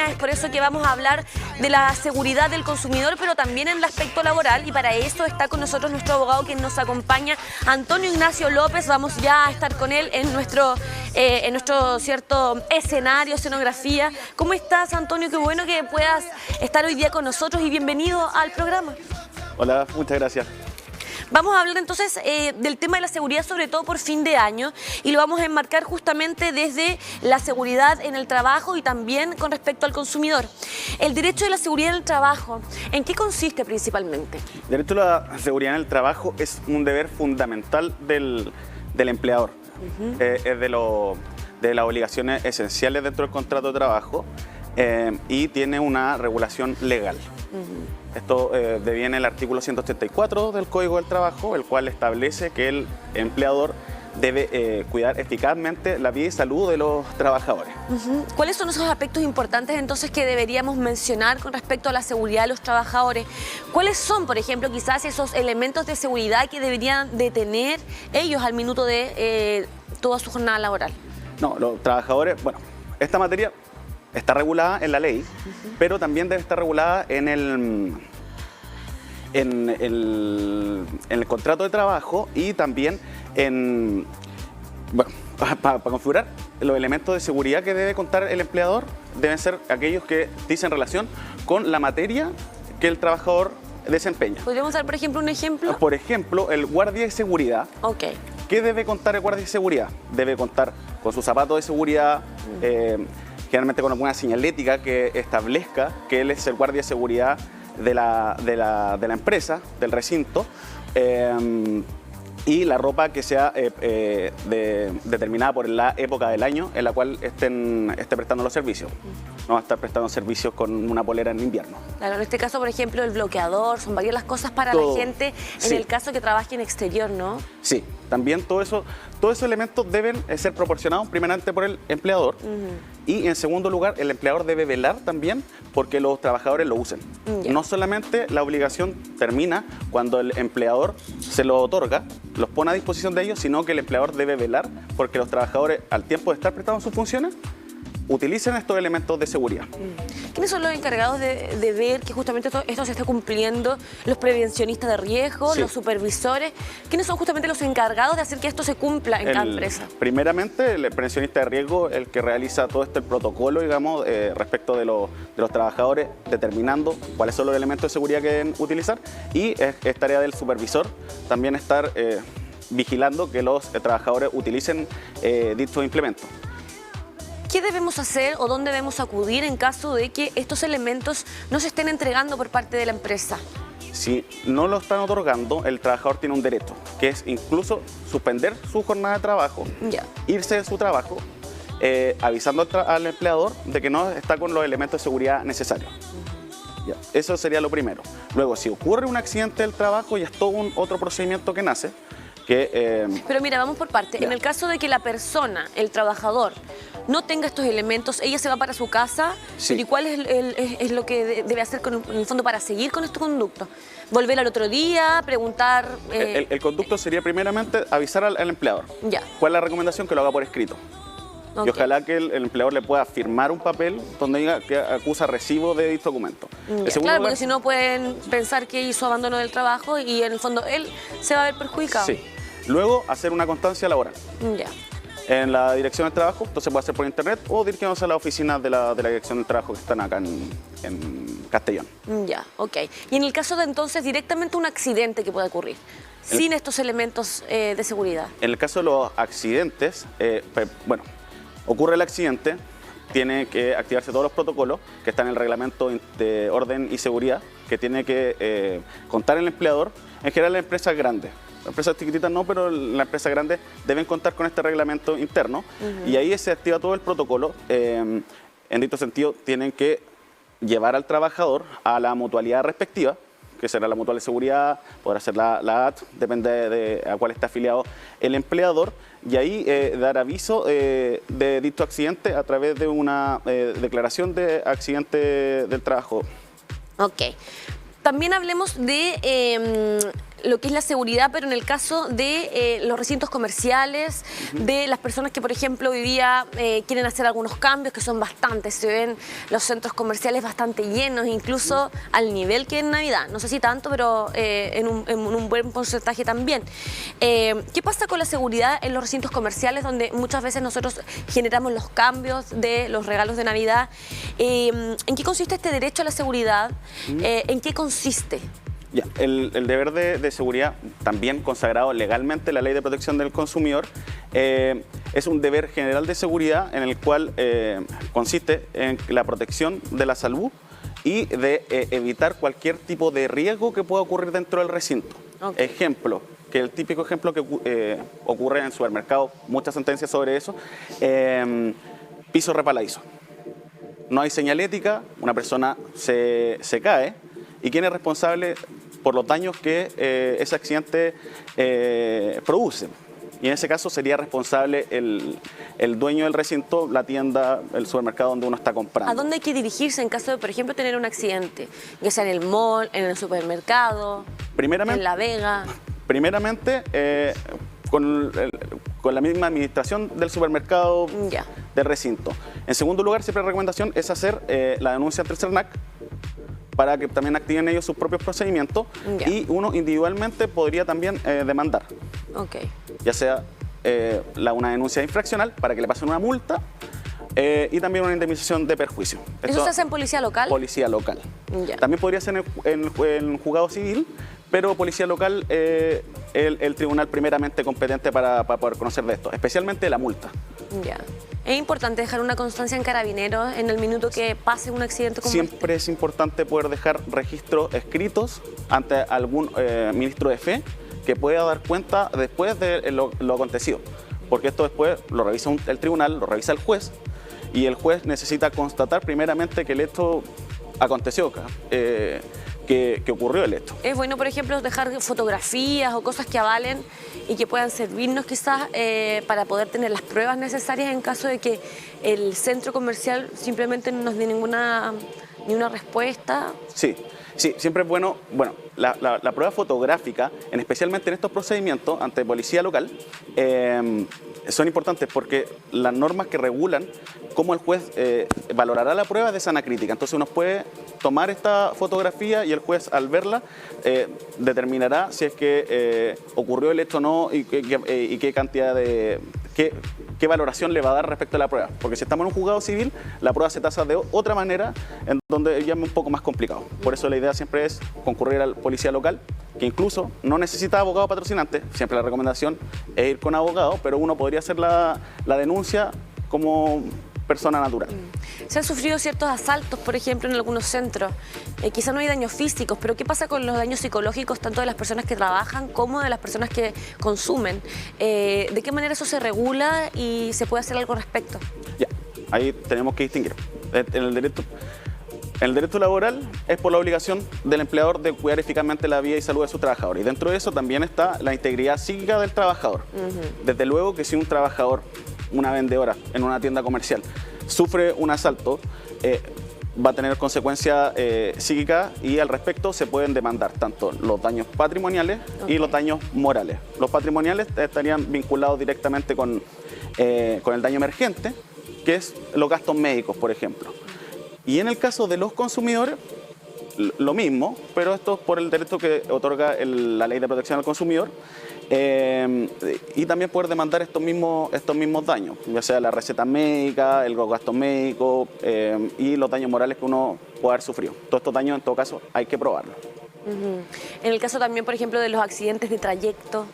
compañía. Es por eso que vamos a hablar de la seguridad del consumidor, pero también en el aspecto laboral. Y para eso está con nosotros nuestro abogado que nos acompaña, Antonio Ignacio López. Vamos ya a estar con él en nuestro cierto escenario, escenografía. ¿Cómo estás, Antonio? Qué bueno que puedas estar hoy día con nosotros y bienvenido al programa. Hola, muchas gracias. Vamos a hablar entonces del tema de la seguridad, sobre todo por fin de año, y lo vamos a enmarcar justamente desde la seguridad en el trabajo y también con respecto al consumidor. El derecho de la seguridad en el trabajo, ¿en qué consiste principalmente? El derecho a la seguridad en el trabajo es un deber fundamental del empleador. Es de las obligaciones esenciales dentro del contrato de trabajo y tiene una regulación legal. Esto deviene el artículo 184 del Código del Trabajo, el cual establece que el empleador debe cuidar eficazmente la vida y salud de los trabajadores. ¿Cuáles son esos aspectos importantes entonces que deberíamos mencionar con respecto a la seguridad de los trabajadores? ¿Cuáles son, por ejemplo, quizás esos elementos de seguridad que deberían de tener ellos al minuto de toda su jornada laboral? No, los trabajadores, bueno, esta materia está regulada en la ley, pero también debe estar regulada en el contrato de trabajo y también en, bueno, para configurar los elementos de seguridad que debe contar el empleador, deben ser aquellos que dicen relación con la materia que el trabajador desempeña. ¿Podríamos dar, por ejemplo, un ejemplo? Por ejemplo, el guardia de seguridad. Ok. ¿Qué debe contar el guardia de seguridad? Debe contar con sus zapatos de seguridad, generalmente con alguna señalética que establezca que él es el guardia de seguridad de la empresa, del recinto, y la ropa que sea determinada por la época del año en la cual esté prestando los servicios. No va a estar prestando servicios con una polera en invierno. Claro, en este caso, por ejemplo, el bloqueador, son varias las cosas para la gente en el caso que trabaje en exterior, ¿no? Sí, también todos esos elementos deben ser proporcionados primeramente por el empleador y en segundo lugar el empleador debe velar también porque los trabajadores lo usen. No solamente la obligación termina cuando el empleador se lo otorga, los pone a disposición de ellos, sino que el empleador debe velar porque los trabajadores al tiempo de estar prestando sus funciones utilicen estos elementos de seguridad. ¿Quiénes son los encargados de ver que justamente esto se está cumpliendo? ¿Los prevencionistas de riesgo, los supervisores? ¿Quiénes son justamente los encargados de hacer que esto se cumpla en cada empresa? Primeramente, el prevencionista de riesgo, el que realiza todo el protocolo, digamos, respecto de los trabajadores, determinando cuáles son los elementos de seguridad que deben utilizar, y es tarea del supervisor también estar vigilando que los trabajadores utilicen dichos implementos. ¿Qué debemos hacer o dónde debemos acudir en caso de que estos elementos no se estén entregando por parte de la empresa? Si no lo están otorgando, el trabajador tiene un derecho, que es incluso suspender su jornada de trabajo, irse de su trabajo, avisando al empleador de que no está con los elementos de seguridad necesarios. Eso sería lo primero. Luego, si ocurre un accidente del trabajo, ya es todo otro procedimiento que nace. Pero mira, vamos por parte. En el caso de que la persona, el trabajador, no tenga estos elementos, ella se va para su casa, pero ¿y cuál es lo que debe hacer en el fondo para seguir con este conducto? ¿Volver al otro día? ¿Preguntar? El conducto sería primeramente avisar al empleador. ¿Cuál es la recomendación? Que lo haga por escrito. Y ojalá que el empleador le pueda firmar un papel donde diga que acusa recibo de dicho documento. Claro, porque si no pueden pensar que hizo abandono del trabajo y en el fondo él se va a ver perjudicado. Sí. Luego, hacer una constancia laboral. En la dirección del trabajo, entonces puede hacer por internet o dirigiéndose a las oficinas de la dirección del trabajo que están acá en Castellón. Y en el caso de entonces directamente un accidente que pueda ocurrir, sin estos elementos de seguridad. En el caso de los accidentes, bueno, ocurre el accidente, tiene que activarse todos los protocolos que están en el reglamento de orden y seguridad que tiene que contar el empleador. En general, las empresas grandes. Las empresas chiquititas no, pero las empresas grandes deben contar con este reglamento interno y ahí se activa todo el protocolo. En dicho sentido, tienen que llevar al trabajador a la mutualidad respectiva, que será la mutual de seguridad, podrá ser la AT, depende de a cuál está afiliado el empleador, y ahí dar aviso de dicho accidente a través de una declaración de accidente del trabajo. También hablemos de lo que es la seguridad, pero en el caso de los recintos comerciales, de las personas que, por ejemplo, hoy día quieren hacer algunos cambios, que son bastantes. Se ven los centros comerciales bastante llenos, incluso al nivel que en Navidad. No sé si tanto, pero en un buen porcentaje también. ¿Qué pasa con la seguridad en los recintos comerciales, donde muchas veces nosotros generamos los cambios de los regalos de Navidad? ¿En qué consiste este derecho a la seguridad? ¿En qué consiste? Ya, el deber de seguridad, también consagrado legalmente en la Ley de Protección del Consumidor, es un deber general de seguridad en el cual consiste en la protección de la salud y de evitar cualquier tipo de riesgo que pueda ocurrir dentro del recinto. Okay. Ejemplo, que el típico ejemplo que ocurre en el supermercado, muchas sentencias sobre eso, piso resbaladizo. No hay señalética, una persona se cae, y quién es responsable por los daños que ese accidente produce. Y en ese caso sería responsable el dueño del recinto, la tienda, el supermercado donde uno está comprando. ¿A dónde hay que dirigirse en caso de, por ejemplo, tener un accidente? Ya sea en el mall, en el supermercado, en La Vega. Primeramente, con la misma administración del supermercado, del recinto. En segundo lugar, siempre la recomendación es hacer la denuncia ante el CERNAC, para que también activen ellos sus propios procedimientos, y uno individualmente podría también demandar. Okay. Ya sea una denuncia infraccional para que le pasen una multa y también una indemnización de perjuicio. ¿Eso se hace en policía local? Policía local. También podría ser en juzgado civil, pero policía local el tribunal primeramente competente para poder conocer de esto, especialmente la multa. ¿Es importante dejar una constancia en Carabineros en el minuto que pase un accidente como Siempre es importante poder dejar registros escritos ante algún ministro de fe que pueda dar cuenta después de lo acontecido. Porque esto después lo revisa el tribunal, lo revisa el juez, y el juez necesita constatar primeramente que el hecho aconteció, que ocurrió el hecho. Es bueno, por ejemplo, dejar fotografías o cosas que avalen y que puedan servirnos quizás para poder tener las pruebas necesarias en caso de que el centro comercial simplemente no nos dé ni una respuesta. Sí, siempre es bueno, la prueba fotográfica, especialmente en estos procedimientos ante policía local, son importantes porque las normas que regulan cómo el juez valorará la prueba es de sana crítica. Entonces uno puede tomar esta fotografía y el juez, al verla, determinará si es que ocurrió el hecho o no y qué cantidad de... ¿Qué valoración le va a dar respecto a la prueba? Porque si estamos en un juzgado civil, la prueba se tasa de otra manera, en donde ya es un poco más complicado. Por eso la idea siempre es concurrir al policía local, que incluso no necesita abogado patrocinante. Siempre la recomendación es ir con abogado, pero uno podría hacer la denuncia como persona natural. Se han sufrido ciertos asaltos, por ejemplo, en algunos centros. Quizá no hay daños físicos, pero ¿qué pasa con los daños psicológicos, tanto de las personas que trabajan como de las personas que consumen? ¿De qué manera eso se regula y se puede hacer algo al respecto? Ya, ahí tenemos que distinguir. En el derecho laboral es por la obligación del empleador de cuidar eficazmente la vida y salud de su trabajador. Y dentro de eso también está la integridad psíquica del trabajador. Desde luego que si un trabajador, una vendedora en una tienda comercial, sufre un asalto, va a tener consecuencias psíquicas, y al respecto se pueden demandar tanto los daños patrimoniales y los daños morales. Los patrimoniales estarían vinculados directamente con el daño emergente, que es los gastos médicos, por ejemplo. Y en el caso de los consumidores, lo mismo, pero esto es por el derecho que otorga la Ley de Protección al Consumidor, y también poder demandar estos mismos daños, ya sea la receta médica, los gastos médicos y los daños morales que uno puede haber sufrido. Todos estos daños, en todo caso, hay que probarlos. En el caso también, por ejemplo, de los accidentes de trayecto,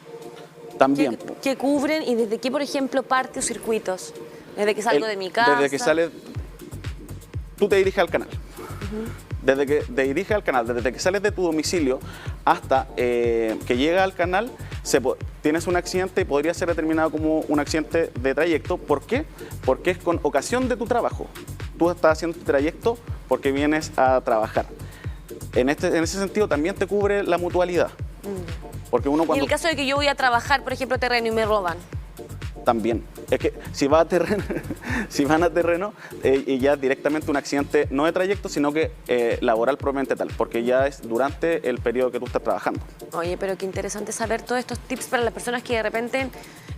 también. ¿Qué cubren y desde qué, por ejemplo, parte o circuitos? Desde que salgo de mi casa. Desde que sales, tú te diriges al canal. Desde que te diriges al canal, desde que sales de tu domicilio hasta que llegas al canal, tienes un accidente y podría ser determinado como un accidente de trayecto. ¿Por qué? Porque es con ocasión de tu trabajo. Tú estás haciendo tu trayecto porque vienes a trabajar. En ese sentido también te cubre la mutualidad. Porque uno cuando... Y en el caso de que yo voy a trabajar, por ejemplo, terreno y me roban. También. Es que si vas a terreno, si van a terreno, y ya directamente un accidente no de trayecto, sino que laboral propiamente tal, porque ya es durante el periodo que tú estás trabajando. Oye, pero qué interesante saber todos estos tips para las personas que de repente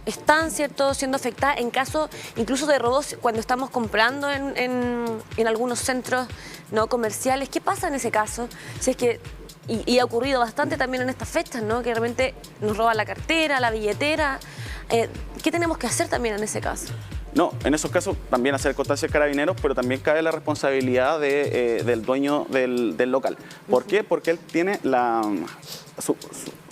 están, ¿cierto?, siendo afectadas en caso incluso de robos cuando estamos comprando en algunos centros no comerciales. ¿Qué pasa en ese caso? Si es que, y ha ocurrido bastante también en estas fechas, ¿no?, que de repente nos roban la cartera, la billetera. ¿Qué tenemos que hacer también en ese caso? No, en esos casos también hacer constancia de carabineros, pero también cabe la responsabilidad del dueño del local. ¿Por qué? Porque él tiene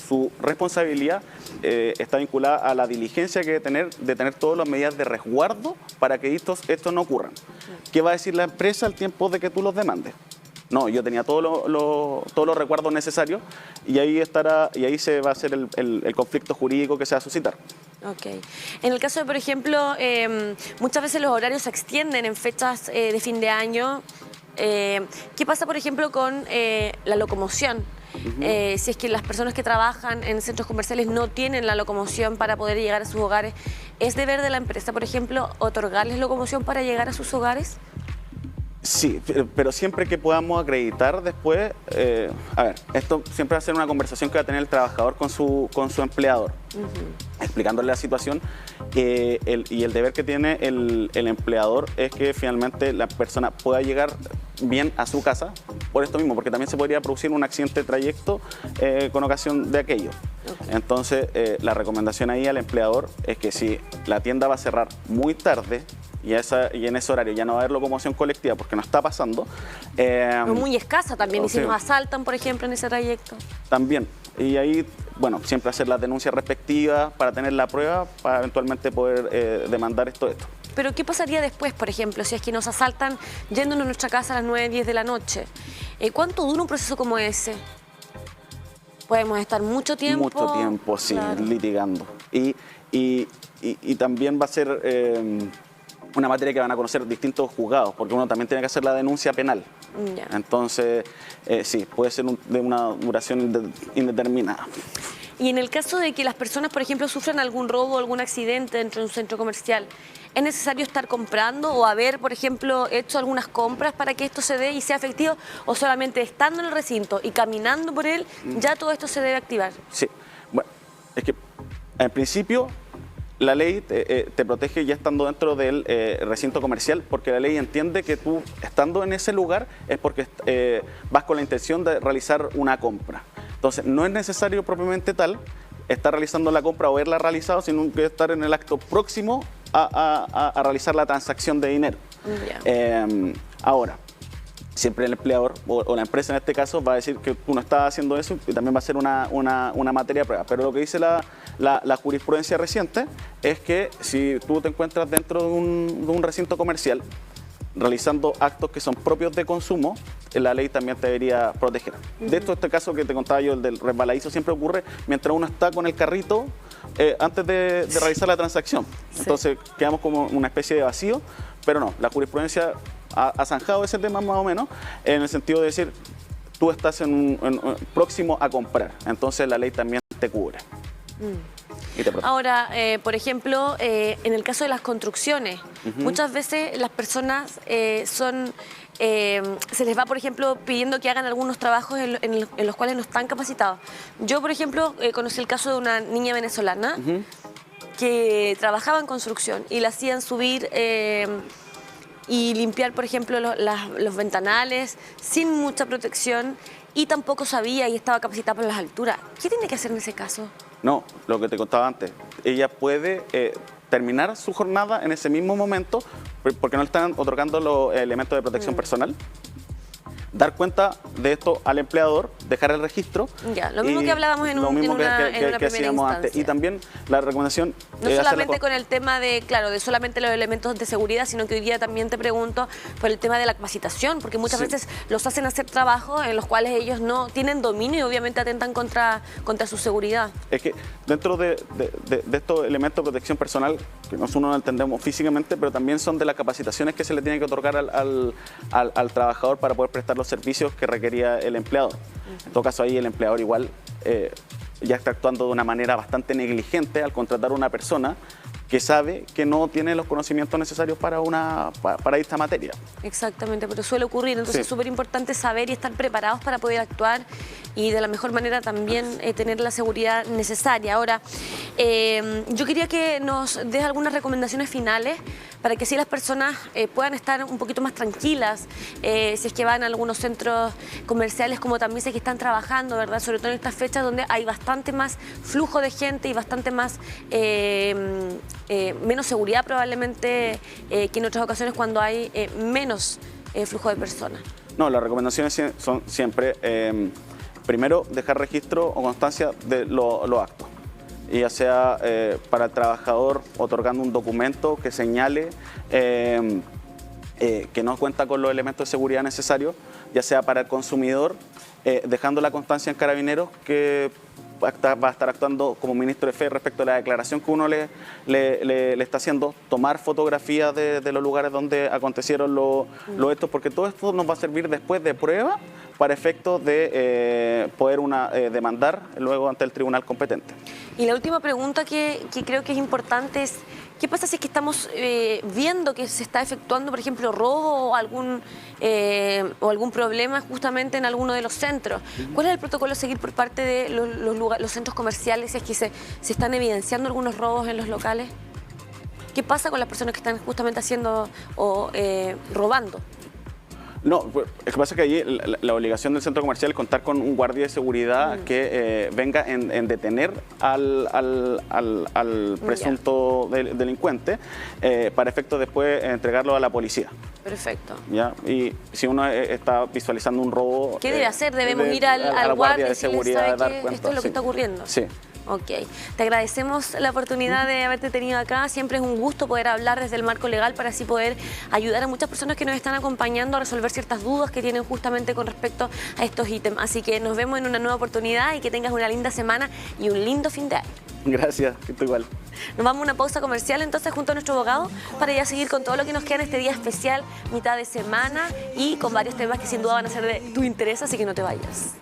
su responsabilidad está vinculada a la diligencia que debe tener todas las medidas de resguardo para que estos no ocurran. ¿Qué va a decir la empresa al tiempo de que tú los demandes? No, yo tenía todos los recuerdos necesarios y ahí se va a hacer el conflicto jurídico que se va a suscitar. Ok. En el caso de, por ejemplo, muchas veces los horarios se extienden en fechas de fin de año. ¿Qué pasa, por ejemplo, con la locomoción? Si es que las personas que trabajan en centros comerciales no tienen la locomoción para poder llegar a sus hogares, ¿es deber de la empresa, por ejemplo, otorgarles locomoción para llegar a sus hogares? Sí, pero siempre que podamos acreditar después, a ver, esto siempre va a ser una conversación que va a tener el trabajador con su empleador, explicándole la situación, y el deber que tiene el empleador es que finalmente la persona pueda llegar bien a su casa por esto mismo, porque también se podría producir un accidente de trayecto con ocasión de aquello. Okay. Entonces, la recomendación ahí al empleador es que si la tienda va a cerrar muy tarde, y en ese horario ya no va a haber locomoción colectiva porque no está pasando. Muy escasa también, y si nos asaltan, por ejemplo, en ese trayecto. También, y ahí, bueno, siempre hacer las denuncias respectivas para tener la prueba, para eventualmente poder demandar esto. Pero ¿qué pasaría después, por ejemplo, si es que nos asaltan yéndonos a nuestra casa a las 9, 10 de la noche? ¿Cuánto dura un proceso como ese? Podemos estar mucho tiempo. Mucho tiempo, sí, claro, litigando. Y también va a ser una materia que van a conocer distintos juzgados, porque uno también tiene que hacer la denuncia penal. Ya. Entonces, sí, puede ser de una duración indeterminada. Y en el caso de que las personas, por ejemplo, sufran algún robo o algún accidente dentro de un centro comercial, ¿es necesario estar comprando o haber, por ejemplo, hecho algunas compras para que esto se dé y sea efectivo? ¿O solamente estando en el recinto y caminando por él, ya todo esto se debe activar? Sí, bueno, es que en principio la ley te protege ya estando dentro del recinto comercial, porque la ley entiende que tú, estando en ese lugar, es porque vas con la intención de realizar una compra. Entonces, no es necesario propiamente tal estar realizando la compra o haberla realizado, sino que estar en el acto próximo a realizar la transacción de dinero. Yeah. Ahora, siempre el empleador o la empresa en este caso va a decir que tú no estás haciendo eso y también va a ser una materia de prueba. Pero lo que dice la jurisprudencia reciente es que si tú te encuentras dentro de un recinto comercial realizando actos que son propios de consumo, la ley también te debería proteger. De hecho, este caso que te contaba yo, el del resbaladizo, siempre ocurre mientras uno está con el carrito antes de realizar la transacción. Sí. Entonces quedamos como una especie de vacío, pero no, la jurisprudencia ha zanjado ese tema más o menos, en el sentido de decir, tú estás próximo a comprar, entonces la ley también te cubre. Y te protege. Ahora, por ejemplo, en el caso de las construcciones, muchas veces las personas se les va, por ejemplo, pidiendo que hagan algunos trabajos en los cuales no están capacitados. Yo, por ejemplo, conocí el caso de una niña venezolana que trabajaba en construcción y la hacían subir y limpiar, por ejemplo, los ventanales sin mucha protección, y tampoco sabía y estaba capacitada por las alturas. ¿Qué tiene que hacer en ese caso? No, lo que te contaba antes, ella puede terminar su jornada en ese mismo momento porque no le están otorgando los elementos de protección personal, dar cuenta de esto al empleador, dejar el registro. Ya, lo mismo que hablábamos en una primera instancia. Antes. Y también la recomendación... No solamente con el tema de solamente los elementos de seguridad, sino que hoy día también te pregunto por el tema de la capacitación, porque muchas veces los hacen hacer trabajos en los cuales ellos no tienen dominio y obviamente atentan contra su seguridad. Es que dentro de estos elementos de protección personal, que nosotros no entendemos físicamente, pero también son de las capacitaciones que se le tiene que otorgar al trabajador para poder prestar los servicios que requería el empleador. En todo caso, ahí el empleador igual ya está actuando de una manera bastante negligente al contratar a una persona que sabe que no tiene los conocimientos necesarios para esta materia. Exactamente, pero suele ocurrir, entonces Sí. es súper importante saber y estar preparados para poder actuar y de la mejor manera también tener la seguridad necesaria. Ahora, yo quería que nos des algunas recomendaciones finales para que así las personas puedan estar un poquito más tranquilas, si es que van a algunos centros comerciales, como también sé que están trabajando, ¿verdad? Sobre todo en estas fechas donde hay bastante más flujo de gente y bastante más menos seguridad probablemente que en otras ocasiones cuando hay menos flujo de personas. No, las recomendaciones son siempre, primero, dejar registro o constancia de los actos. Y ya sea para el trabajador otorgando un documento que señale que no cuenta con los elementos de seguridad necesarios, ya sea para el consumidor, dejando la constancia en Carabineros que va a estar actuando como ministro de fe respecto a la declaración que uno le está haciendo, tomar fotografías de los lugares donde acontecieron los hechos, porque todo esto nos va a servir después de prueba para efectos de poder demandar luego ante el tribunal competente. Y la última pregunta que creo que es importante es, ¿qué pasa si es que estamos viendo que se está efectuando, por ejemplo, robo o algún problema justamente en alguno de los centros? ¿Cuál es el protocolo a seguir por parte de los centros comerciales si es que se están evidenciando algunos robos en los locales? ¿Qué pasa con las personas que están justamente haciendo o robando? No, lo que pasa es que allí la obligación del centro comercial es contar con un guardia de seguridad que venga en detener al presunto delincuente para efectos después entregarlo a la policía. Perfecto. ¿Ya? Y si uno está visualizando un robo... ¿Qué debe hacer? Debemos ir al guardia de y decirle, seguridad, ¿sabe dar qué? cuenta. Esto es lo que está ocurriendo. Sí. Ok, te agradecemos la oportunidad de haberte tenido acá. Siempre es un gusto poder hablar desde el marco legal para así poder ayudar a muchas personas que nos están acompañando a resolver ciertas dudas que tienen justamente con respecto a estos ítems. Así que nos vemos en una nueva oportunidad y que tengas una linda semana y un lindo fin de año. Gracias, estoy igual. Nos vamos a una pausa comercial entonces junto a nuestro abogado para ya seguir con todo lo que nos queda en este día especial, mitad de semana y con varios temas que sin duda van a ser de tu interés, así que no te vayas.